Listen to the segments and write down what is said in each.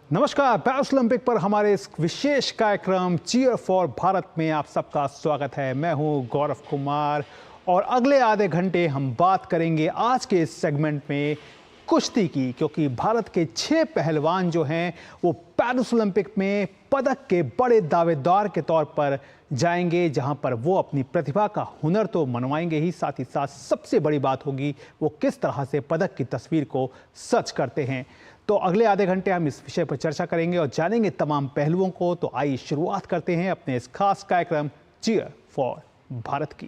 नमस्कार। Paris Olympic पर हमारे इस विशेष कार्यक्रम चीयर फॉर भारत में आप सबका स्वागत है। मैं हूं गौरव कुमार और अगले आधे घंटे हम बात करेंगे आज के इस सेगमेंट में कुश्ती की, क्योंकि भारत के 6 पहलवान जो हैं वो पैरिस ओलंपिक में पदक के बड़े दावेदार के तौर पर जाएंगे, जहां पर वो अपनी प्रतिभा का हुनर तो मनवाएंगे ही, साथ ही साथ सबसे बड़ी बात होगी वो किस तरह से पदक की तस्वीर को सच करते हैं। तो अगले आधे घंटे हम इस विषय पर चर्चा करेंगे और जानेंगे तमाम पहलुओं को। तो आइए शुरुआत करते हैं अपने इस खास कार्यक्रम चीयर फॉर भारत की।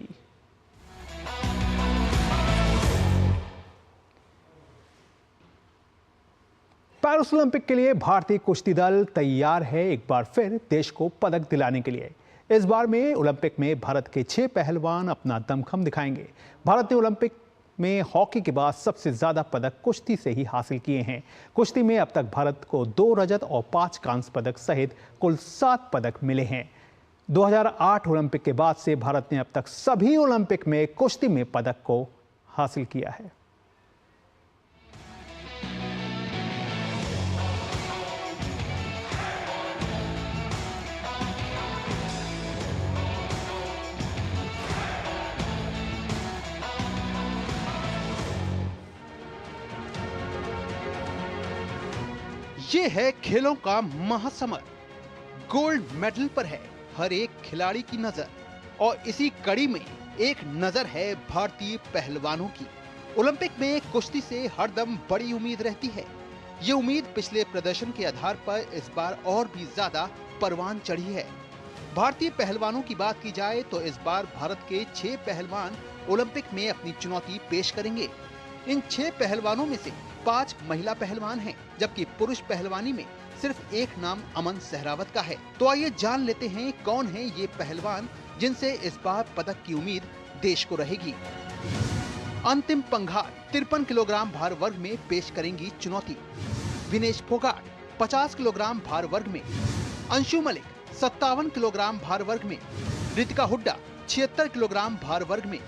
पैरिस ओलंपिक के लिए भारतीय कुश्ती दल तैयार है एक बार फिर देश को पदक दिलाने के लिए। इस बार में ओलंपिक में भारत के 6 पहलवान अपना दमखम दिखाएंगे। भारत ने ओलंपिक में हॉकी के बाद सबसे ज्यादा पदक कुश्ती से ही हासिल किए हैं। कुश्ती में अब तक भारत को 2 रजत और 5 कांस्य पदक सहित कुल 7 पदक मिले हैं। 2008 ओलंपिक के बाद से भारत ने अब तक सभी ओलंपिक में कुश्ती में पदक को हासिल किया है। ये है खेलों का महासमर। गोल्ड मेडल पर है हर एक खिलाड़ी की नजर और इसी कड़ी में एक नजर है भारतीय पहलवानों की। ओलंपिक में कुश्ती से हरदम बड़ी उम्मीद रहती है। ये उम्मीद पिछले प्रदर्शन के आधार पर इस बार और भी ज्यादा परवान चढ़ी है। भारतीय पहलवानों की बात की जाए तो इस बार भारत के 6 पहलवान ओलंपिक में अपनी चुनौती पेश करेंगे। इन 6 पहलवानों में से 5 महिला पहलवान हैं, जबकि पुरुष पहलवानी में सिर्फ एक नाम अमन सहरावत का है। तो आइए जान लेते हैं कौन है ये पहलवान जिनसे इस बार पदक की उम्मीद देश को रहेगी। अंतिम पंघाल 53 किलोग्राम भार वर्ग में पेश करेंगी चुनौती। विनेश फोगाट 50 किलोग्राम भार वर्ग में, अंशु मलिक 57 किलोग्राम भार वर्ग में, रितिका हुड्डा 76 किलोग्राम भार वर्ग में,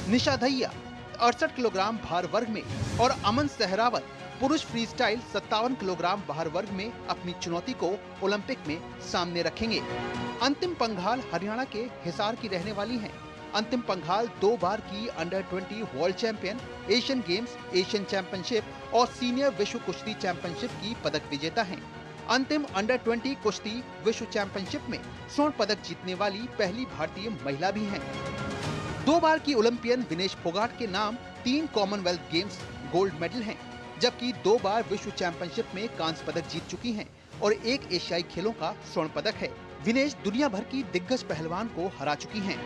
निशा दहिया 68 किलोग्राम भार वर्ग में और अमन सहरावत पुरुष फ्री स्टाइल 57 किलोग्राम भार वर्ग में अपनी चुनौती को ओलंपिक में सामने रखेंगे। अंतिम पंघाल हरियाणा के हिसार की रहने वाली हैं। अंतिम पंघाल 2 बार की under 20 world champion, Asian games, Asian championship और सीनियर विश्व कुश्ती चैंपियनशिप की पदक विजेता हैं। अंतिम अंडर 20 कुश्ती विश्व चैंपियनशिप में स्वर्ण पदक जीतने वाली पहली भारतीय महिला भी हैं। 2 बार की ओलंपियन विनेश फोगाट के नाम 3 कॉमनवेल्थ गेम्स गोल्ड मेडल हैं, जबकि 2 बार विश्व चैंपियनशिप में कांस्य पदक जीत चुकी हैं और एक एशियाई खेलों का स्वर्ण पदक है। विनेश दुनिया भर की दिग्गज पहलवान को हरा चुकी हैं।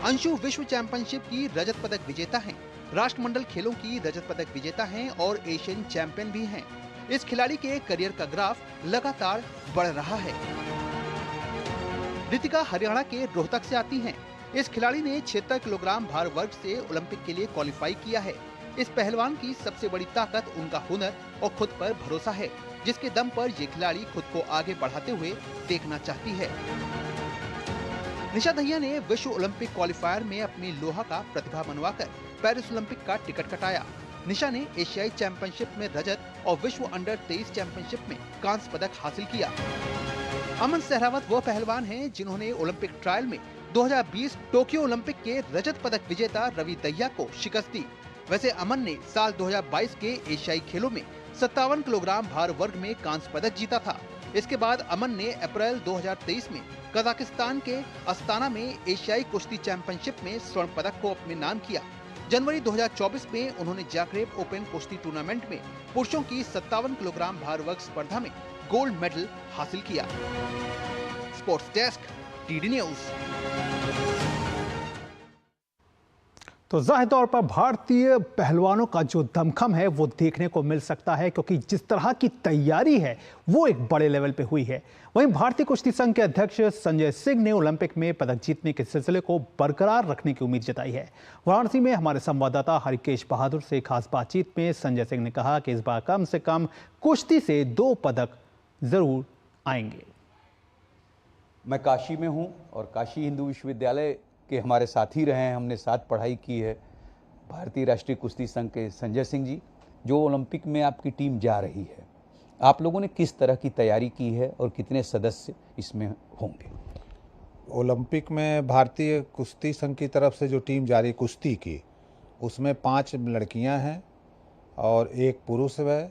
अंशु विश्व चैंपियनशिप की रजत पदक विजेता हैं, राष्ट्रमंडल खेलों की रजत पदक विजेता हैं और एशियन चैंपियन भी हैं। इस खिलाड़ी के करियर का ग्राफ लगातार बढ़ रहा है। रितिका हरियाणा के रोहतक से आती हैं। इस खिलाड़ी ने 76 किलोग्राम भार वर्ग से ओलंपिक के लिए क्वालिफाई किया है। इस पहलवान की सबसे बड़ी ताकत उनका हुनर और खुद पर भरोसा है, जिसके दम पर ये खिलाड़ी खुद को आगे बढ़ाते हुए देखना चाहती है। निशा दहिया ने विश्व ओलंपिक क्वालिफायर में अपनी लोहा का प्रतिभा मनवाकर पेरिस ओलंपिक का टिकट कटाया। निशा ने एशियाई चैंपियनशिप में रजत और विश्व अंडर 23 चैंपियनशिप में कांस्य पदक हासिल किया। अमन सहरावत वो पहलवान हैं जिन्होंने ओलंपिक ट्रायल में 2020 टोक्यो ओलंपिक के रजत पदक विजेता रवि दहिया को शिकस्त दी। वैसे अमन ने साल 2022 के एशियाई खेलों में 57 किलोग्राम भार वर्ग में कांस्य पदक जीता था। इसके बाद अमन ने अप्रैल 2023 में कजाकिस्तान के अस्ताना में एशियाई कुश्ती चैंपियनशिप में स्वर्ण पदक को अपने नाम किया। जनवरी 2024 में उन्होंने जाग्रेब ओपन कुश्ती टूर्नामेंट में पुरुषों की 57 किलोग्राम भार वर्ग स्पर्धा में गोल्ड मेडल हासिल किया। Sports desk, TD news. तो जाहिर तौर पर भारतीय पहलवानों का जो दमखम है वो देखने को मिल सकता है, क्योंकि जिस तरह की तैयारी है वो एक बड़े लेवल पे हुई है। वहीं भारतीय कुश्ती संघ के अध्यक्ष संजय सिंह ने ओलंपिक में पदक जीतने के सिलसिले को बरकरार रखने की उम्मीद जताई है। वाराणसी में हमारे संवाददाता हरिकेश बहादुर से खास बातचीत में संजय सिंह ने कहा कि इस बार कम से कम कुश्ती से 2 पदक जरूर आएंगे। मैं काशी में हूँ और काशी हिंदू विश्वविद्यालय के हमारे साथी रहे हैं, हमने साथ पढ़ाई की है। भारतीय राष्ट्रीय कुश्ती संघ के संजय सिंह जी, जो ओलंपिक में आपकी टीम जा रही है, आप लोगों ने किस तरह की तैयारी की है और कितने सदस्य इसमें होंगे? ओलंपिक में भारतीय कुश्ती संघ की तरफ से जो टीम जा रही कुश्ती की, उसमें 5 लड़कियां हैं और 1 पुरुष है।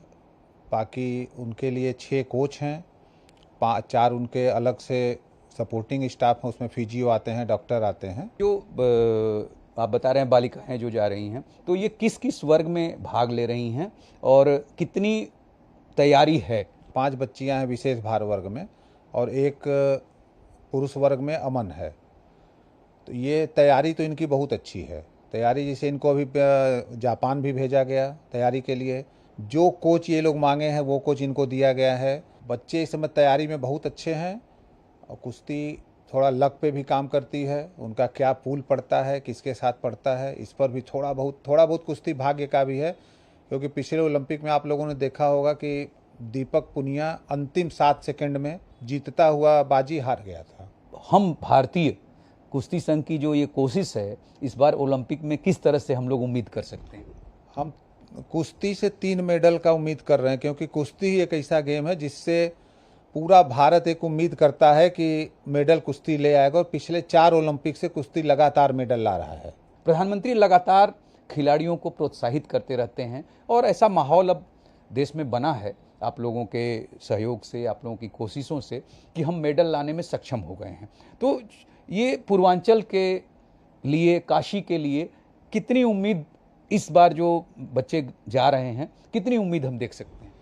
बाकी उनके लिए 6 कोच हैं, 4 उनके अलग से सपोर्टिंग स्टाफ हैं, उसमें फिजियो आते हैं, डॉक्टर आते हैं। जो आप बता रहे हैं बालिकाएं जो जा रही हैं, तो ये किस किस वर्ग में भाग ले रही हैं और कितनी तैयारी है? 5 बच्चियां हैं विशेष भार वर्ग में और 1 पुरुष वर्ग में अमन है। तो ये तैयारी तो इनकी बहुत अच्छी है। तैयारी जैसे इनको अभी जापान भी भेजा गया तैयारी के लिए। जो कोच ये लोग मांगे हैं वो कोच इनको दिया गया है। बच्चे इस समय तैयारी में बहुत अच्छे हैं और कुश्ती थोड़ा लक पे भी काम करती है। उनका क्या पूल पड़ता है, किसके साथ पड़ता है, इस पर भी थोड़ा बहुत कुश्ती भाग्य का भी है। क्योंकि पिछले ओलंपिक में आप लोगों ने देखा होगा कि दीपक पुनिया अंतिम 7 सेकंड में जीतता हुआ बाजी हार गया था। हम भारतीय कुश्ती संघ की जो ये कोशिश है, इस बार ओलंपिक में किस तरह से हम लोग उम्मीद कर सकते हैं? हम कुश्ती से 3 मेडल का उम्मीद कर रहे हैं, क्योंकि कुश्ती ही एक ऐसा गेम है जिससे पूरा भारत एक उम्मीद करता है कि मेडल कुश्ती ले आएगा। और पिछले 4 ओलंपिक से कुश्ती लगातार मेडल ला रहा है। प्रधानमंत्री लगातार खिलाड़ियों को प्रोत्साहित करते रहते हैं और ऐसा माहौल अब देश में बना है आप लोगों के सहयोग से, आप लोगों की कोशिशों से, कि हम मेडल लाने में सक्षम हो गए हैं। तो ये पूर्वांचल के लिए, काशी के लिए कितनी उम्मीद इस बार जो बच्चे जा रहे हैं, कितनी उम्मीद हम देख सकते हैं?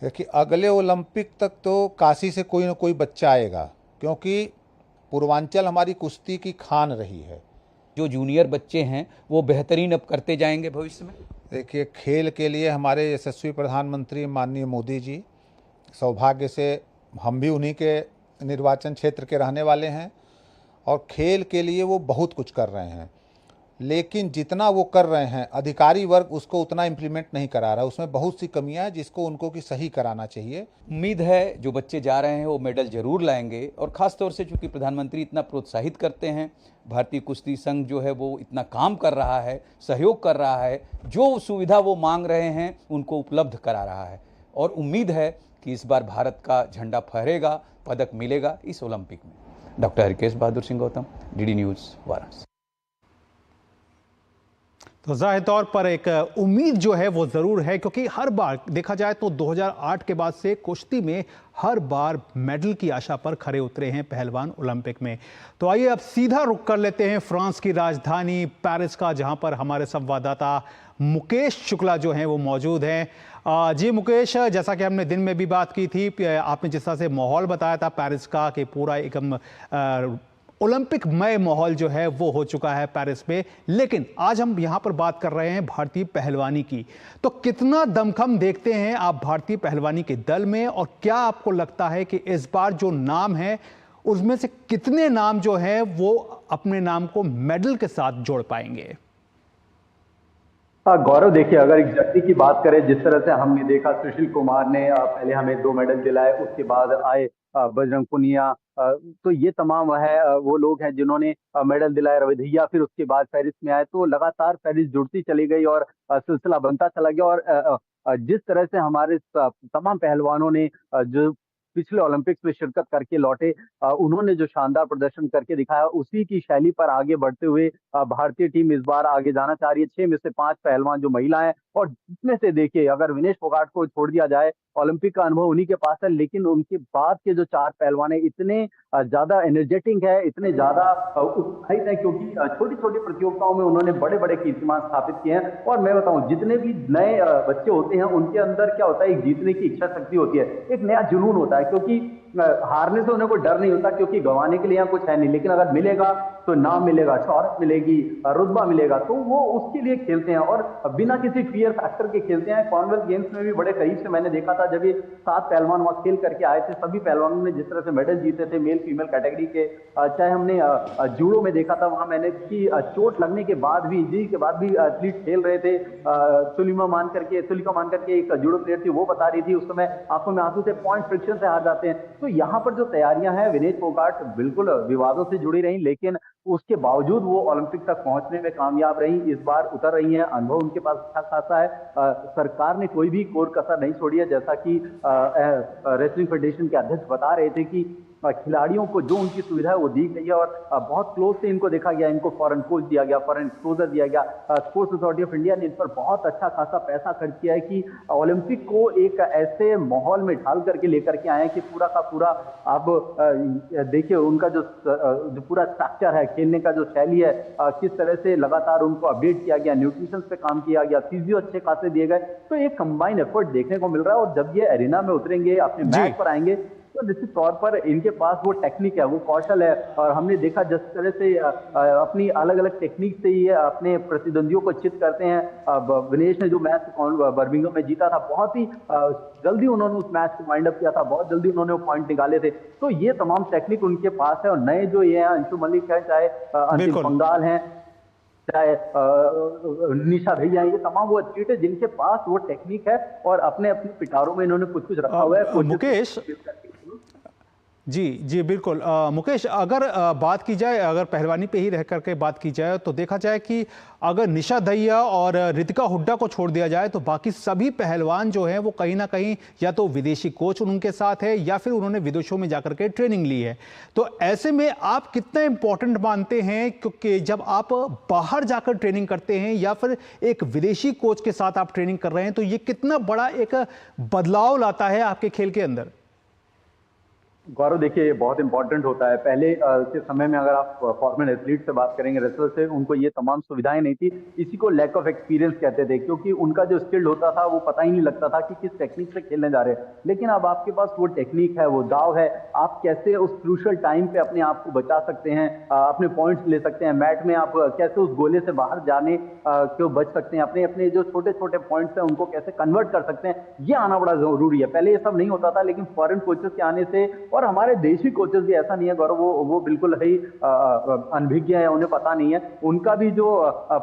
देखिए, अगले ओलंपिक तक तो काशी से कोई ना कोई बच्चा आएगा, क्योंकि पूर्वांचल हमारी कुश्ती की खान रही है। जो जूनियर बच्चे हैं वो बेहतरीन अब करते जाएंगे भविष्य में। देखिए, खेल के लिए हमारे यशस्वी प्रधानमंत्री माननीय मोदी जी, सौभाग्य से हम भी उन्हीं के निर्वाचन क्षेत्र के रहने वाले हैं और खेल के लिए वो बहुत कुछ कर रहे हैं। लेकिन जितना वो कर रहे हैं, अधिकारी वर्ग उसको उतना इम्प्लीमेंट नहीं करा रहा। उसमें बहुत सी कमियां हैं जिसको उनको की सही कराना चाहिए। उम्मीद है जो बच्चे जा रहे हैं वो मेडल जरूर लाएंगे। और ख़ास तौर से चूंकि प्रधानमंत्री इतना प्रोत्साहित करते हैं, भारतीय कुश्ती संघ जो है वो इतना काम कर रहा है, सहयोग कर रहा है, जो सुविधा वो मांग रहे हैं उनको उपलब्ध करा रहा है। और उम्मीद है कि इस बार भारत का झंडा फहरेगा, पदक मिलेगा इस ओलंपिक में। Doctor Harkesh Bahadur Singh Gautam, DD news, Varanasi. तो जाहिर तौर पर एक उम्मीद जो है वो ज़रूर है, क्योंकि हर बार देखा जाए तो 2008 के बाद से कुश्ती में हर बार मेडल की आशा पर खरे उतरे हैं पहलवान ओलंपिक में। तो आइए अब सीधा रुख कर लेते हैं फ्रांस की राजधानी पेरिस का, जहां पर हमारे संवाददाता मुकेश शुक्ला जो हैं वो मौजूद हैं। जी मुकेश, जैसा कि हमने दिन में भी बात की थी, आपने जिस तरह से माहौल बताया था पेरिस का कि पूरा एकदम ओलंपिक मय माहौल जो है वो हो चुका है पेरिस में, लेकिन आज हम यहाँ पर बात कर रहे हैं भारतीय पहलवानी की। तो कितना दमखम देखते हैं आप भारतीय पहलवानी के दल में, और क्या आपको लगता है कि इस बार जो नाम है उसमें से कितने नाम जो है वो अपने नाम को मेडल के साथ जोड़ पाएंगे? गौरव, देखिए, अगर एक जर्सी की बात करें, जिस तरह से हमने देखा सुशील कुमार ने पहले हमें 2 मेडल दिलाए, उसके बाद आए बजरंग पुनिया, तो ये तमाम है वो लोग हैं जिन्होंने मेडल दिलाए। रवि दहिया फिर उसके बाद पेरिस में आए, तो लगातार पेरिस जुड़ती चली गई और सिलसिला बनता चला गया। और जिस तरह से हमारे तमाम पहलवानों ने जो पिछले ओलंपिक्स में शिरकत करके लौटे, उन्होंने जो शानदार प्रदर्शन करके दिखाया, उसी की शैली पर आगे बढ़ते हुए भारतीय टीम इस बार आगे जाना चाह रही है। 6 में से 5 पहलवान जो महिला हैं, और जिसमें से देखिए, अगर विनेश फोगाट को छोड़ दिया जाए, ओलंपिक का अनुभव उन्हीं के पास है, लेकिन उनके बाद के जो 4 पहलवान हैं इतने ज्यादा एनर्जेटिक है, इतने ज्यादा उत्साहित है, क्योंकि छोटी छोटी प्रतियोगिताओं में उन्होंने बड़े बड़े कीर्तिमान स्थापित किए हैं। और मैं बताऊं, जितने भी नए बच्चे होते हैं उनके अंदर क्या होता है, एक जीतने की इच्छा शक्ति होती है, एक नया जुनून होता है, क्योंकि हारने से उन्हें कोई डर नहीं होता, क्योंकि गंवाने के लिए यहाँ कुछ है नहीं। लेकिन अगर मिलेगा तो नाम मिलेगा, शौहरत मिलेगी, रुतबा मिलेगा, तो वो उसके लिए खेलते हैं और बिना किसी फियर फैक्टर के खेलते हैं। कॉमनवेल्थ गेम्स में भी बड़े करीब से मैंने देखा था, जब ये 7 पहलवान वहां खेल करके आए थे, सभी पहलवानों ने जिस तरह से मेडल जीते थे मेल फीमेल कैटेगरी के, चाहे हमने जूडो में देखा था, वहां मैंने कि चोट लगने के बाद भी, इंजरी के बाद भी एथलीट खेल रहे थे। सुलिका मान करके एक जूडो प्लेयर थी, वो बता रही थी उस समय आंखों में आंसू थे, पॉइंट फ्रिक्शन से हार जाते हैं। तो यहाँ पर जो तैयारियां हैं, विनेश फोगाट बिल्कुल विवादों से जुड़ी रही, लेकिन उसके बावजूद वो ओलंपिक तक पहुंचने में कामयाब रही। इस बार उतर रही हैं, अनुभव उनके पास अच्छा खासा है। सरकार ने कोई भी कोर कसर नहीं छोड़ी है, जैसा कि रेसलिंग फेडरेशन के अध्यक्ष बता रहे थे कि खिलाड़ियों को जो उनकी सुविधा है वो दी गई है और बहुत क्लोज से इनको देखा गया, इनको फॉरेन कोच दिया गया, फॉरेन एक्सपोजर दिया गया। स्पोर्ट्स अथॉरिटी ऑफ इंडिया ने इन पर बहुत अच्छा खासा पैसा खर्च किया है कि ओलंपिक को एक ऐसे माहौल में ढाल करके लेकर के आए हैं कि पूरा का पूरा अब देखिए उनका जो पूरा स्ट्रक्चर है, खेलने का जो शैली है, किस तरह से लगातार उनको अपडेट किया गया, न्यूट्रिशन पे काम किया गया, फिजियो अच्छे खासे दिए गए। तो एक कंबाइन एफर्ट देखने को मिल रहा है और जब ये एरिना में उतरेंगे, अपने मैच पर आएंगे, तो निश्चित तौर पर इनके पास वो टेक्निक है, वो कौशल है। और हमने देखा जिस तरह से अपनी अलग अलग टेक्निक से ये अपने प्रतिद्वंदियों को चित करते हैं। विनेश ने जो मैच बर्मिंघम में जीता था, बहुत ही जल्दी उन्होंने उस मैच को वाइंड अप किया था, बहुत जल्दी उन्होंने वो पॉइंट निकाले थे। तो ये तमाम टेक्निक उनके पास है। और नए जो ये हैं, अंशु मलिक है, चाहे अंतिम पंगाल हैं, चाहे निशा भैया, ये तमाम वो एथलीट है जिनके पास वो टेक्निक है और अपने अपने पिटारों में इन्होंने कुछ कुछ रखा हुआ है। मुकेश जी बिल्कुल। मुकेश, अगर बात की जाए, अगर पहलवानी पे ही रह करके बात की जाए, तो देखा जाए कि अगर निशा दहिया और रितिका हुड्डा को छोड़ दिया जाए तो बाकी सभी पहलवान जो हैं वो कहीं ना कहीं या तो विदेशी कोच उनके साथ है या फिर उन्होंने विदेशों में जाकर के ट्रेनिंग ली है। तो ऐसे में आप कितना इंपॉर्टेंट मानते हैं, क्योंकि जब आप बाहर जाकर ट्रेनिंग करते हैं या फिर एक विदेशी कोच के साथ आप ट्रेनिंग कर रहे हैं, तो ये कितना बड़ा एक बदलाव लाता है आपके खेल के अंदर? गौरव, देखिए ये बहुत इंपॉर्टेंट होता है। पहले के समय में अगर आप फॉर्मल एथलीट से बात करेंगे, रेसलर से, उनको ये तमाम सुविधाएं नहीं थी। इसी को लैक ऑफ एक्सपीरियंस कहते थे, क्योंकि उनका जो स्किल होता था वो पता ही नहीं लगता था कि किस टेक्निक से खेलने जा रहे हैं। लेकिन अब आपके पास वो टेक्निक है, वो दाव है, आप कैसे उस क्रूशियल टाइम पे अपने आप को बचा सकते हैं, अपने पॉइंट्स ले सकते हैं मैट में, आप कैसे उस गोले से बाहर जाने क्यों बच सकते हैं, अपने अपने जो छोटे छोटे पॉइंट्स हैं उनको कैसे कन्वर्ट कर सकते हैं, ये आना बड़ा जरूरी है। पहले ये सब नहीं होता था, लेकिन फॉरेन कोचेस के आने से, और हमारे देशी कोचेस भी ऐसा नहीं है गौरव, वो बिल्कुल ही अनभिज्ञ है, उन्हें पता नहीं है। उनका भी जो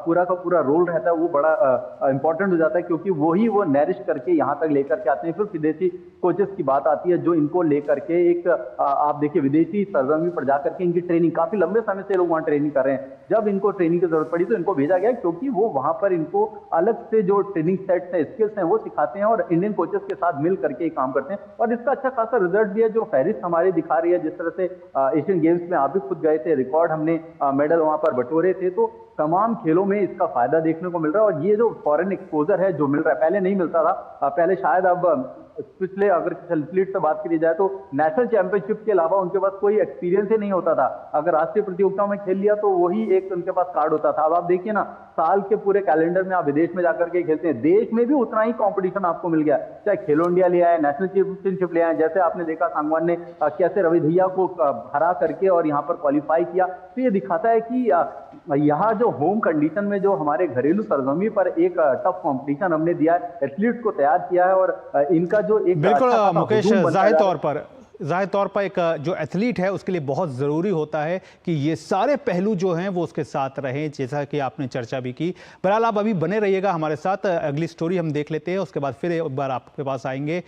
पूरा का पूरा रोल रहता है वो बड़ा इंपॉर्टेंट हो जाता है, क्योंकि वही वो नरिश करके यहाँ तक लेकर के आते हैं। फिर विदेशी कोचेस की बात आती है जो इनको लेकर के एक आप देखिए विदेशी सरजमी पर जाकर के इनकी ट्रेनिंग, काफी लंबे समय से लोग वहाँ ट्रेनिंग कर रहे हैं। जब इनको ट्रेनिंग की जरूरत पड़ी तो इनको भेजा गया, क्योंकि वो वहां पर इनको अलग से जो ट्रेनिंग सेट्स है, स्किल्स हैं, वो सिखाते हैं और इंडियन कोचेस के साथ मिल करके काम करते हैं। और इसका अच्छा खासा रिजल्ट भी है, जो फहरिस्त हमारे दिखा रही है। जिस तरह से एशियन गेम्स में आप भी खुद गए थे, रिकॉर्ड हमने मेडल वहां पर बटोरे थे, तो तमाम खेलों में इसका फायदा देखने को मिल रहा है। और ये जो फॉरेन एक्सपोजर है जो मिल रहा है, पहले नहीं मिलता था। पहले शायद, अब पिछले अगर एथलीट से बात करी जाए तो नेशनल चैंपियनशिप के अलावा उनके पास कोई एक्सपीरियंस ही नहीं होता था। अगर राष्ट्रीय प्रतियोगिताओं में खेल लिया तो वही एक उनके पास कार्ड होता था। अब आप देखिए ना, साल के पूरे कैलेंडर में आप विदेश में जाकर के खेलते हैं, देश में भी उतना ही कंपटीशन आपको मिल गया, चाहे खेलो इंडिया ले आए, नेशनल चैंपियनशिप ले आए। जैसे आपने देखा सांगवान ने कैसे रवि दहिया को हरा करके और यहाँ पर क्वालिफाई किया। तो ये दिखाता है कि यहाँ जो होम कंडीशन में जो हमारे घरेलू सरजमी पर एक टफ कंपटीशन हमने दिया है, एथलीट्स को तैयार किया है और इनका जो एक बिल्कुल मुकेश, जाहिर तौर पर एक जो एथलीट है उसके लिए बहुत ज़रूरी होता है कि ये सारे पहलू जो हैं वो उसके साथ रहें, जैसा कि आपने चर्चा भी की। बहरहाल आप अभी बने रहिएगा हमारे साथ, अगली स्टोरी हम देख लेते हैं, उसके बाद फिर एक बार आपके पास आएंगे।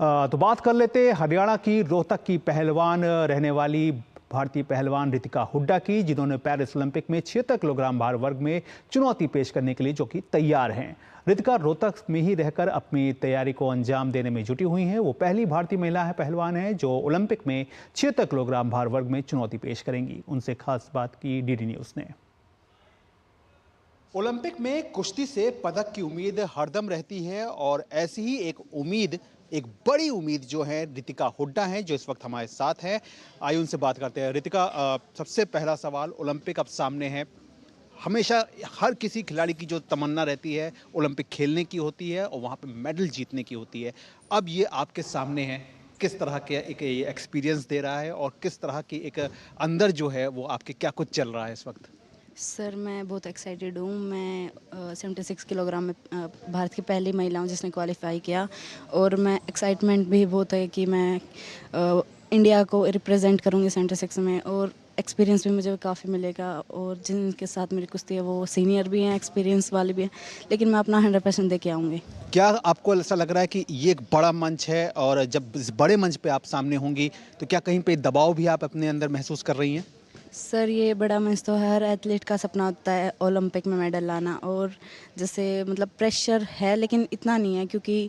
तो बात कर लेते हैं हरियाणा की रोहतक की पहलवान रहने वाली भारतीय पहलवान रितिका हुड्डा की, जिन्होंने पेरिस ओलंपिक में 76 किलोग्राम भार वर्ग में चुनौती पेश करने के लिए जो कि तैयार हैं। रितिका रोहतक में ही रहकर अपनी तैयारी को अंजाम देने में जुटी हुई हैं। वो पहली भारतीय महिला है पहलवान है जो ओलंपिक में 76 किलोग्राम भार वर्ग में चुनौती पेश करेंगी। उनसे खास बात की डीडी न्यूज़ ने। ओलंपिक में कुश्ती से पदक की उम्मीद हरदम रहती है और ऐसी ही एक उम्मीद, एक बड़ी उम्मीद जो है रितिका हुड्डा हैं, जो इस वक्त हमारे साथ हैं। आइए उनसे बात करते हैं। रितिका, सबसे पहला सवाल, ओलंपिक अब सामने है, हमेशा हर किसी खिलाड़ी की जो तमन्ना रहती है ओलंपिक खेलने की होती है और वहाँ पे मेडल जीतने की होती है। अब ये आपके सामने है, किस तरह के एक एक्सपीरियंस दे रहा है और किस तरह की एक अंदर जो है वो आपके क्या कुछ चल रहा है इस वक्त? सर, मैं बहुत एक्साइटेड हूँ। मैं 76 किलोग्राम में भारत की पहली महिला हूँ जिसने क्वालिफाई किया, और मैं एक्साइटमेंट भी बहुत है कि मैं इंडिया को रिप्रेजेंट करूँगी 76 में। और एक्सपीरियंस भी मुझे काफ़ी मिलेगा, और जिनके साथ मेरी कुश्ती है वो सीनियर भी हैं, एक्सपीरियंस वाले भी हैं, लेकिन मैं अपना 100% दे के आऊँगी। क्या आपको ऐसा लग रहा है कि ये एक बड़ा मंच है और जब इस बड़े मंच पे आप सामने होंगी तो क्या कहीं पे दबाव भी आप अपने अंदर महसूस कर रही हैं? सर ये बड़ा मंच तो हर एथलीट का सपना होता है ओलंपिक में मेडल लाना, और जैसे मतलब प्रेशर है लेकिन इतना नहीं है, क्योंकि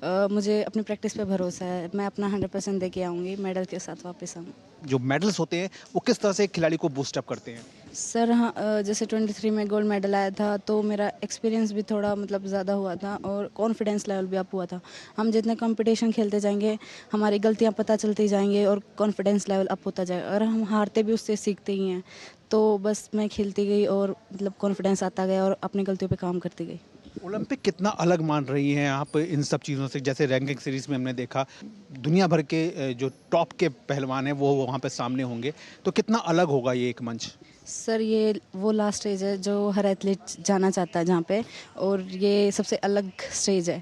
मुझे अपनी प्रैक्टिस पे भरोसा है, मैं अपना 100% दे के आऊँगी, मेडल के साथ वापस आऊँगी। जो मेडल्स होते हैं वो किस तरह से एक खिलाड़ी को बूस्ट अप करते हैं? सर हाँ, जैसे 23 में गोल्ड मेडल आया था तो मेरा एक्सपीरियंस भी थोड़ा मतलब ज़्यादा हुआ था, और कॉन्फिडेंस लेवल भी अप हुआ था। हम जितने कंपटीशन खेलते जाएंगे हमारी गलतियां पता चलती जाएंगी और कॉन्फिडेंस लेवल अप होता जाएगा, और हम हारते भी उससे सीखते ही हैं। तो बस मैं खेलती गई और मतलब कॉन्फिडेंस आता गया और अपनी गलतियों पे काम करती गई। ओलंपिक कितना अलग मान रही हैं आप इन सब चीज़ों से? जैसे रैंकिंग सीरीज में हमने देखा दुनिया भर के जो टॉप के पहलवान हैं वो वहाँ पे सामने होंगे, तो कितना अलग होगा ये एक मंच? सर ये वो लास्ट स्टेज है जो हर एथलीट जाना चाहता है जहाँ पे, और ये सबसे अलग स्टेज है।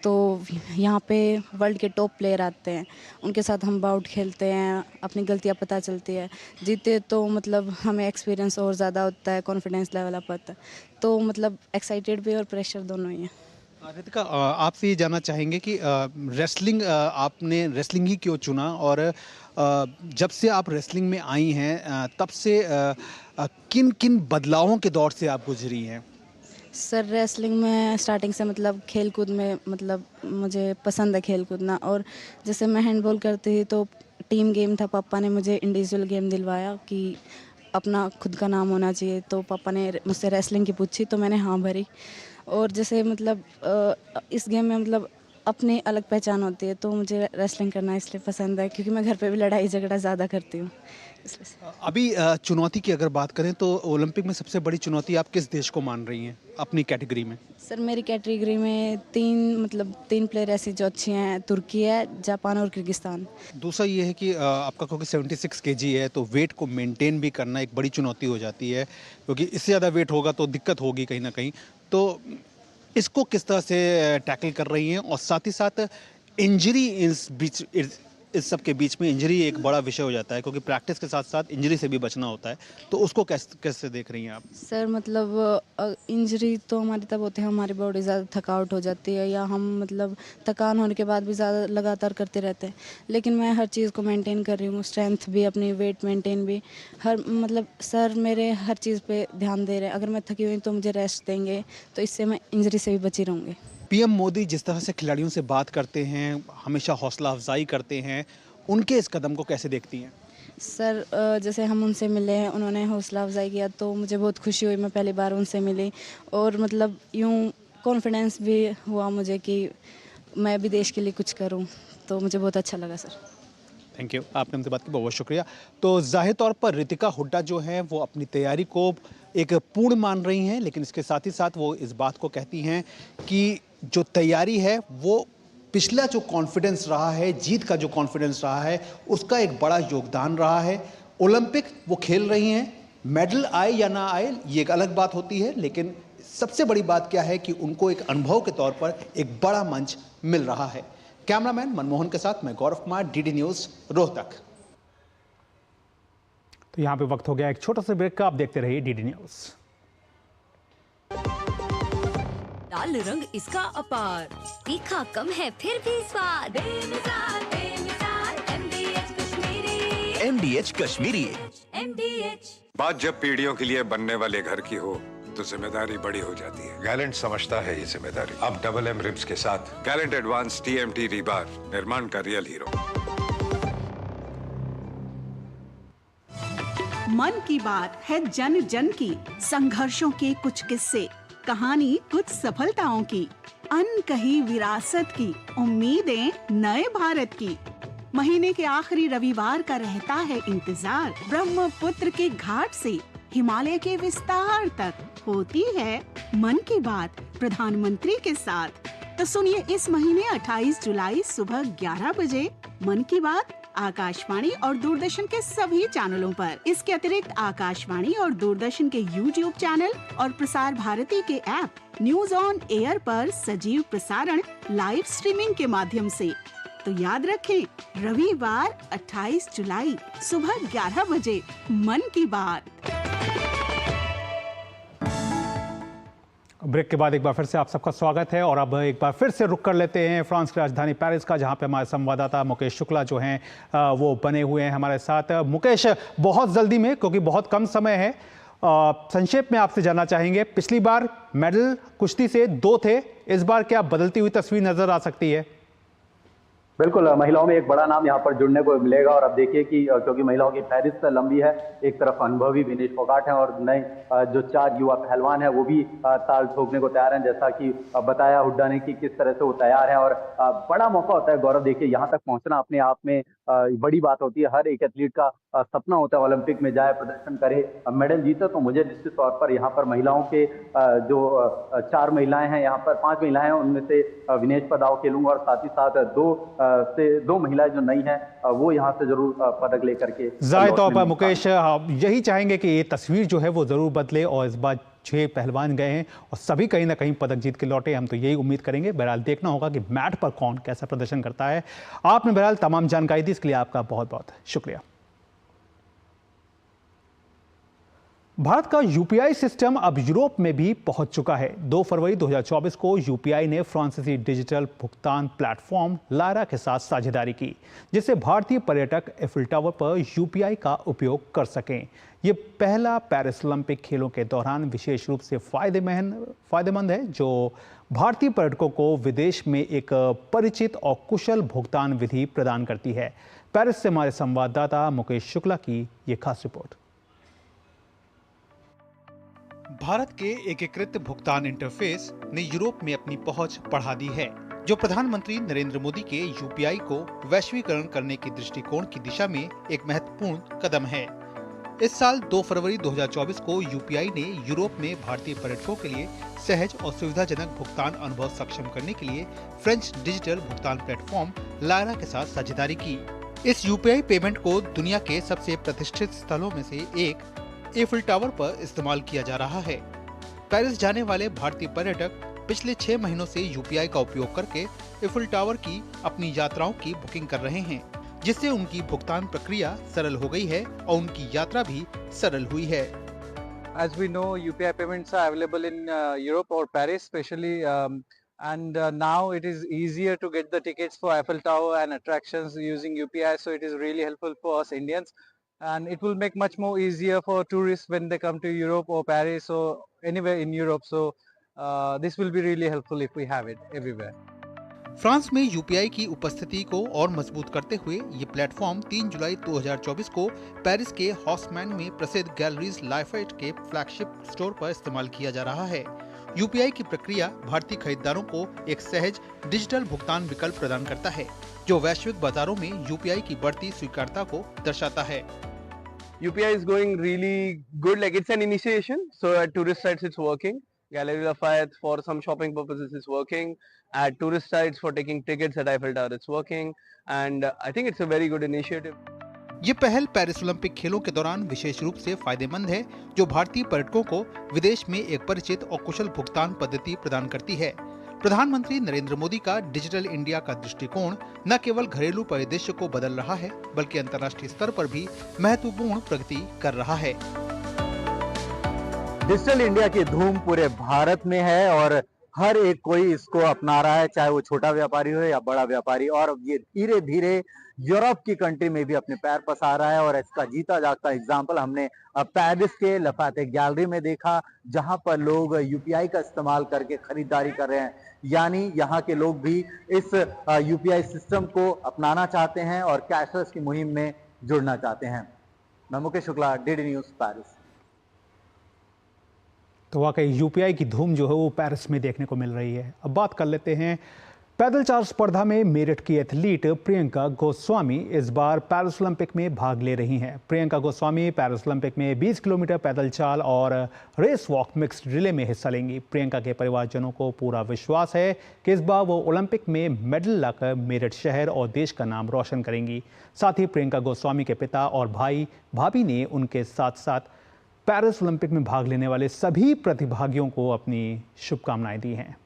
तो यहाँ पे वर्ल्ड के टॉप प्लेयर आते हैं, उनके साथ हम बाउट खेलते हैं, अपनी गलतियाँ पता चलती है, जीते तो मतलब हमें एक्सपीरियंस और ज़्यादा होता है, कॉन्फिडेंस लेवल अप होता है, तो मतलब एक्साइटेड भी और प्रेशर दोनों ही है। रितिका, आपसे ये जानना चाहेंगे कि रेसलिंग, आपने रेसलिंग ही क्यों चुना, और जब से आप रेसलिंग में आई हैं तब से किन किन बदलावों के दौर से आप गुजरी हैं? सर रेसलिंग में स्टार्टिंग से मतलब खेल कूद में मतलब मुझे पसंद है खेल कूदना, और जैसे मैं हैंडबॉल करती थी तो टीम गेम था, पापा ने मुझे इंडिविजुअल गेम दिलवाया कि अपना खुद का नाम होना चाहिए, तो पापा ने मुझसे रेसलिंग की पूछी तो मैंने हाँ भरी। और जैसे मतलब इस गेम में मतलब अपनी अलग पहचान होती है, तो मुझे रेसलिंग करना इसलिए पसंद है क्योंकि मैं घर पे भी लड़ाई झगड़ा ज़्यादा करती हूँ, इसलिए। अभी चुनौती की अगर बात करें तो ओलंपिक में सबसे बड़ी चुनौती आप किस देश को मान रही हैं अपनी कैटेगरी में? सर मेरी कैटेगरी में तीन प्लेयर ऐसी जो अच्छी हैं, तुर्की है, जापान और किर्गिस्तान। दूसरा ये है कि आपका क्योंकि 76 केजी है तो वेट को मेंटेन भी करना एक बड़ी चुनौती हो जाती है, क्योंकि इससे ज़्यादा वेट होगा तो दिक्कत होगी कहीं ना कहीं। तो इसको किस तरह से टैकल कर रही हैं, और साथ ही साथ इंजरी इस सब के बीच में इंजरी एक बड़ा विषय हो जाता है, क्योंकि प्रैक्टिस के साथ साथ इंजरी से भी बचना होता है, तो उसको कैसे देख रही हैं आप? सर मतलब इंजरी तो हमारी तब होती है हमारी बॉडी ज़्यादा थकावट हो जाती है, या हम मतलब थकान होने के बाद भी ज़्यादा लगातार करते रहते हैं, लेकिन मैं हर चीज़ को मेंटेन कर रही हूँ, स्ट्रेंथ भी, अपनी वेट मेंटेन भी, हर मतलब सर मेरे हर चीज़ पे ध्यान दे रहे हैं। अगर मैं थकी हुई तो मुझे रेस्ट देंगे, तो इससे मैं इंजरी से भी बची रहूँगी। पीएम मोदी जिस तरह से खिलाड़ियों से बात करते हैं, हमेशा हौसला अफजाई करते हैं, उनके इस कदम को कैसे देखती हैं? सर जैसे हम उनसे मिले हैं, उन्होंने हौसला अफजाई किया तो मुझे बहुत खुशी हुई, मैं पहली बार उनसे मिली, और मतलब यूँ कॉन्फिडेंस भी हुआ मुझे कि मैं भी देश के लिए कुछ करूं, तो मुझे बहुत अच्छा लगा सर। थैंक यू, आपने हमसे बात की, बहुत बहुत शुक्रिया। तो जाहिर तौर पर रितिका हुड्डा जो हैं वो अपनी तैयारी को एक पूर्ण मान रही हैं, लेकिन इसके साथ ही साथ वो इस बात को कहती हैं कि जो तैयारी है वो पिछला जो कॉन्फिडेंस रहा है, जीत का जो कॉन्फिडेंस रहा है, उसका एक बड़ा योगदान रहा है। ओलंपिक वो खेल रही हैं, मेडल आए या ना आए ये एक अलग बात होती है, लेकिन सबसे बड़ी बात क्या है कि उनको एक अनुभव के तौर पर एक बड़ा मंच मिल रहा है। कैमरामैन मनमोहन के साथ मैं गौरव कुमार, डीडी न्यूज़, रोहतक। तो यहाँ पे वक्त हो गया एक छोटा सा ब्रेक का, आप देखते रहिए डीडी न्यूज़। लाल रंग इसका अपार, तीखा कम है फिर भी स्वाद, बेमिसाल बेमिसाल MDH Kashmiri, MDH Kashmiri. MDH। बात जब पीढ़ियों के लिए बनने वाले घर की हो तो जिम्मेदारी बड़ी हो जाती है। गैलेंट समझता है ये जिम्मेदारी। अब डबल M रिब्स के साथ गैलेंट एडवांस TMT रीबार, निर्माण का रियल हीरो। मन की बात है जन जन की, संघर्षों के कुछ किस्से, कहानी कुछ सफलताओं की, अनकही विरासत की, उम्मीदें नए भारत की। महीने के आखिरी रविवार का रहता है इंतजार, ब्रह्मपुत्र के घाट से हिमालय के विस्तार तक होती है मन की बात प्रधानमंत्री के साथ। तो सुनिए इस महीने 28 जुलाई सुबह 11 बजे मन की बात आकाशवाणी और दूरदर्शन के सभी चैनलों पर। इसके अतिरिक्त आकाशवाणी और दूरदर्शन के YouTube चैनल और प्रसार भारती के ऐप न्यूज ऑन एयर पर सजीव प्रसारण लाइव स्ट्रीमिंग के माध्यम से। तो याद रखें, रविवार 28 जुलाई सुबह 11 बजे मन की बात। ब्रेक के बाद एक बार फिर से आप सबका स्वागत है और अब एक बार फिर से रुक कर लेते हैं फ्रांस की राजधानी पेरिस का, जहां पे हमारे संवाददाता मुकेश शुक्ला जो हैं वो बने हुए हैं हमारे साथ। मुकेश, बहुत जल्दी में, क्योंकि बहुत कम समय है, संक्षेप में आपसे जानना चाहेंगे, पिछली बार मेडल कुश्ती से 2 थे, इस बार क्या बदलती हुई तस्वीर नजर आ सकती है? बिल्कुल, महिलाओं में एक बड़ा नाम यहाँ पर जुड़ने को मिलेगा। और अब देखिए कि क्योंकि महिलाओं की फहरिस्त लंबी है, एक तरफ अनुभवी विनेश फोगाट हैं और नए जो 4 युवा पहलवान हैं वो भी ताल ठोकने को तैयार हैं, जैसा कि बताया हुड्डा ने कि किस तरह से वो तैयार हैं। और बड़ा मौका होता है गौरव, देखिए यहाँ तक पहुंचना अपने आप में बड़ी बात होती है। हर एक एथलीट का सपना होता है ओलंपिक में जाए, प्रदर्शन करे, मेडल जीते। तो मुझे निश्चित तौर पर यहाँ पर महिलाओं के जो 4 महिलाएं हैं, यहाँ पर 5 महिलाएं हैं, उनमें से विनेश पर दाव खेलूंगा और साथ ही साथ 2 महिलाएं जो नई हैं वो यहाँ से जरूर पदक लेकर के जाहिर तौर पर मुकेश यही चाहेंगे कि ये तस्वीर जो है वो जरूर बदले और इस बार 6 पहलवान गए हैं और सभी कहीं ना कहीं पदक जीत के लौटे। हम तो यही उम्मीद करेंगे। बहरहाल देखना होगा कि मैट पर कौन कैसा प्रदर्शन करता है। आपने बहरहाल तमाम जानकारी दी, इसके लिए आपका बहुत बहुत शुक्रिया। भारत का यूपीआई सिस्टम अब यूरोप में भी पहुंच चुका है। 2 फरवरी 2024 को यूपीआई ने फ्रांसीसी डिजिटल भुगतान प्लेटफॉर्म लायरा के साथ साझेदारी की, जिससे भारतीय पर्यटक एफिल टावर पर यूपीआई का उपयोग कर सकें। ये पहला पेरिस ओलंपिक खेलों के दौरान विशेष रूप से फायदेमंद है, जो भारतीय पर्यटकों को विदेश में एक परिचित और कुशल भुगतान विधि प्रदान करती है। पेरिस से हमारे संवाददाता मुकेश शुक्ला की ये खास रिपोर्ट। भारत के एकीकृत भुगतान इंटरफेस ने यूरोप में अपनी पहुंच बढ़ा दी है, जो प्रधानमंत्री नरेंद्र मोदी के यूपीआई को वैश्वीकरण करने की दृष्टिकोण की दिशा में एक महत्वपूर्ण कदम है। इस साल 2 फरवरी 2024 को यूपीआई ने यूरोप में भारतीय पर्यटकों के लिए सहज और सुविधाजनक भुगतान अनुभव सक्षम करने के लिए फ्रेंच डिजिटल भुगतान प्लेटफॉर्म लायरा के साथ साझेदारी की। इस यूपीआई पेमेंट को दुनिया के सबसे प्रतिष्ठित स्थलों में से एक एफिल टावर पर इस्तेमाल किया जा रहा है। पेरिस जाने वाले भारतीय पर्यटक पिछले 6 महीनों से यूपीआई का उपयोग करके एफिल टावर की अपनी यात्राओं की बुकिंग कर रहे हैं, जिससे उनकी भुगतान प्रक्रिया सरल हो गई है और उनकी यात्रा भी सरल हुई है। As we know, UPI payments are available in Europe or Paris especially, and now it is easier to get the tickets for Eiffel Tower and attractions using UPI, so it is really helpful for us Indians. And it will make much more easier for tourists when they come to Europe or Paris or anywhere in Europe. So this will be really helpful if we have it everywhere. France में UPI की उपस्थिति को और मजबूत करते हुए ये platform 3 जुलाई 2024 को पेरिस के हॉसमैन में प्रसिद्ध गैलरीज लाफायेट के फ्लैगशिप स्टोर पर इस्तेमाल किया जा रहा है। यूपीआई की प्रक्रिया भारतीय खरीदारों को एक सहज डिजिटल भुगतान विकल्प प्रदान करता है, जो वैश्विक बाजारों में यूपीआई की बढ़ती स्वीकार्यता को दर्शाता है। UPI is going really good, like it's an initiation, so at tourist sites it's working. Galeries Lafayette for some shopping purposes is working, at tourist sites for taking tickets at Eiffel Tower it's working, and I think it's a very good initiative. ये पहल Paris Olympic खेलों के दौरान विशेष रूप से फायदेमंद है, जो भारतीय पर्यटकों को विदेश में एक परिचित और कुशल भुगतान पद्धति प्रदान करती है। प्रधानमंत्री नरेंद्र मोदी का डिजिटल इंडिया का दृष्टिकोण न केवल घरेलू परिदृश्य को बदल रहा है, बल्कि अंतर्राष्ट्रीय स्तर पर भी महत्वपूर्ण प्रगति कर रहा है। डिजिटल इंडिया की धूम पूरे भारत में है और हर एक कोई इसको अपना रहा है, चाहे वो छोटा व्यापारी हो या बड़ा व्यापारी, और ये धीरे धीरे यूरोप की कंट्री में भी अपने पैर पसार रहा है। और इसका जीता जागता एग्जाम्पल हमने पेरिस के लफाते गैलरी में देखा, जहां पर लोग यूपीआई का इस्तेमाल करके खरीदारी कर रहे हैं। यानी यहाँ के लोग भी इस यूपीआई सिस्टम को अपनाना चाहते हैं और कैशलेस की मुहिम में जुड़ना चाहते हैं। मैं Mukesh Shukla, DD news, Paris. तो वाकई यूपीआई की धूम जो है वो पेरिस में देखने को मिल रही है। अब बात कर लेते हैं पैदल चाल स्पर्धा में मेरठ की एथलीट प्रियंका गोस्वामी इस बार पेरिस ओलंपिक में भाग ले रही हैं। प्रियंका गोस्वामी पेरिस ओलंपिक में 20 किलोमीटर पैदल चाल और रेस वॉक मिक्स्ड रिले में हिस्सा लेंगी। प्रियंका के परिवारजनों को पूरा विश्वास है कि इस बार वो ओलंपिक में मेडल लाकर मेरठ शहर और देश का नाम रोशन करेंगी। साथ ही प्रियंका गोस्वामी के पिता और भाई भाभी ने उनके साथ साथ पेरिस ओलंपिक में भाग लेने वाले सभी प्रतिभागियों को अपनी शुभकामनाएं दी हैं।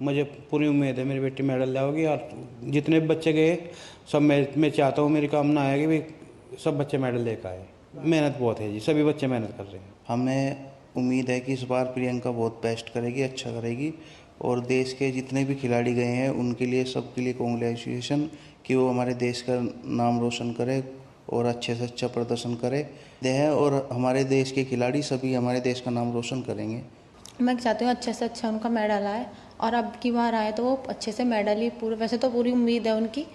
मुझे पूरी उम्मीद है मेरी बेटी मेडल लाएगी और जितने भी बच्चे गए सब मैं चाहता हूँ, मेरी कामना है कि भाई सब बच्चे मेडल लेकर आए। मेहनत बहुत है जी, सभी बच्चे मेहनत कर रहे हैं। हमें उम्मीद है कि इस बार प्रियंका बहुत बेस्ट करेगी, अच्छा करेगी और देश के जितने भी खिलाड़ी गए हैं उनके लिए सबके लिए कांग्रेचुलेशन कि वो हमारे देश का नाम रोशन करे और अच्छे से अच्छा प्रदर्शन करे और हमारे देश के खिलाड़ी सभी हमारे देश का नाम रोशन करेंगे। मैं चाहती हूँ अच्छे से अच्छा उनका मेडल आए और अब की बार आए तो वो अच्छे से मेडल ही वैसे तो पूरी उम्मीद है उनकी,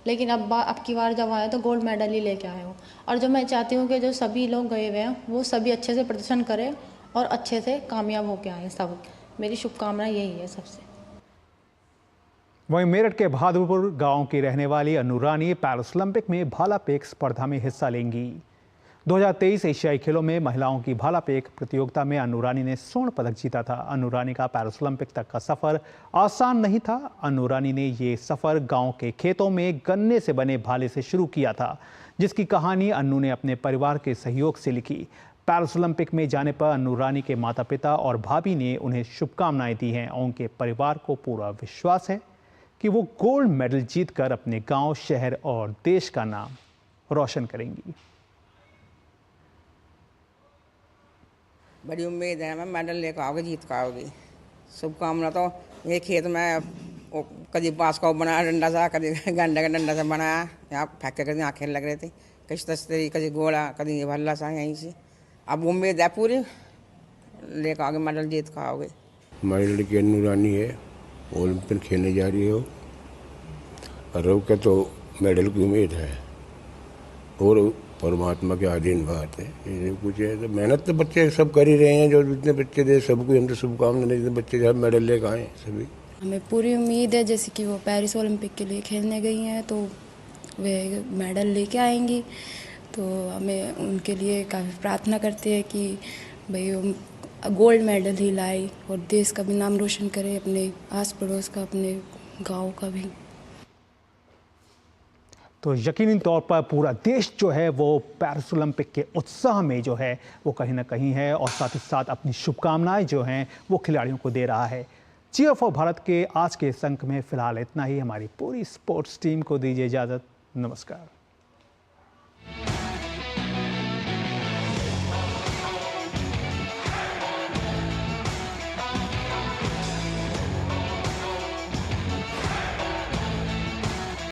लेकिन अब की बार जब आए तो गोल्ड मेडल ही लेके आए हो। और जो मैं चाहती हूँ कि जो सभी लोग गए हुए हैं वो सभी अच्छे से प्रदर्शन करें और अच्छे से कामयाब होके आए सब। मेरी शुभकामना यही है सबसे। वहीं मेरठ के बहादुरपुर गांव की रहने वाली अनु रानी पैरिस ओलंपिक में भाला फेंक स्पर्धा में हिस्सा लेंगी। 2023 एशियाई खेलों में महिलाओं की भाला फेंक प्रतियोगिता में अनु रानी ने स्वर्ण पदक जीता था। अनु रानी का पैरिस ओलंपिक तक का सफर आसान नहीं था। अनु रानी ने ये सफर गांव के खेतों में गन्ने से बने भाले से शुरू किया था, जिसकी कहानी अनु ने अपने परिवार के सहयोग से लिखी। पैरिस ओलंपिक में जाने पर अनु रानी के माता पिता और भाभी ने उन्हें शुभकामनाएं दी हैं और उनके परिवार को पूरा विश्वास है कि वो गोल्ड मेडल जीतकर अपने गांव, शहर और देश का नाम रोशन करेंगी। बड़ी उम्मीद है मैं मेडल लेकर आओगे, जीत कर आओगी। शुभकामना तो ये खेत में कभी बांस का बनाया डंडा सा, कभी गंडे का डंडा सा बनाया, यहाँ फेंक के यहाँ खेल लग रहे थे किस तस्वीर, कभी गोला कभी भल्ला सा यहीं से। अब उम्मीद है पूरी लेकर आओगे मेडल, जीत कर आओगे। हमारी लड़की अनु रानी है, ओलंपिक खेलने जा रही हो और के तो मेडल की उम्मीद है और परमात्मा के अधीन बात है। ये कुछ है तो मेहनत तो बच्चे सब कर ही रहे हैं, जो जितने बच्चे दे सबको हम तो शुभकामनाएं, जितने बच्चे जब मेडल लेकर आए सभी। हमें पूरी उम्मीद है जैसे कि वो पेरिस ओलंपिक के लिए खेलने गई हैं तो वे मेडल लेके आएंगी, तो हमें उनके लिए काफ़ी प्रार्थना करते हैं कि भाई गोल्ड मेडल ही लाए और देश का भी नाम रोशन करे, अपने आस पड़ोस का, अपने गांव का भी। तो यकीनी तौर पर पूरा देश जो है वो पैरिस ओलंपिक के उत्साह में जो है वो कहीं ना कहीं है और साथ ही साथ अपनी शुभकामनाएं जो हैं वो खिलाड़ियों को दे रहा है। चीयर फॉर भारत के आज के इस अंक में फिलहाल इतना ही। हमारी पूरी स्पोर्ट्स टीम को दीजिए इजाज़त। नमस्कार।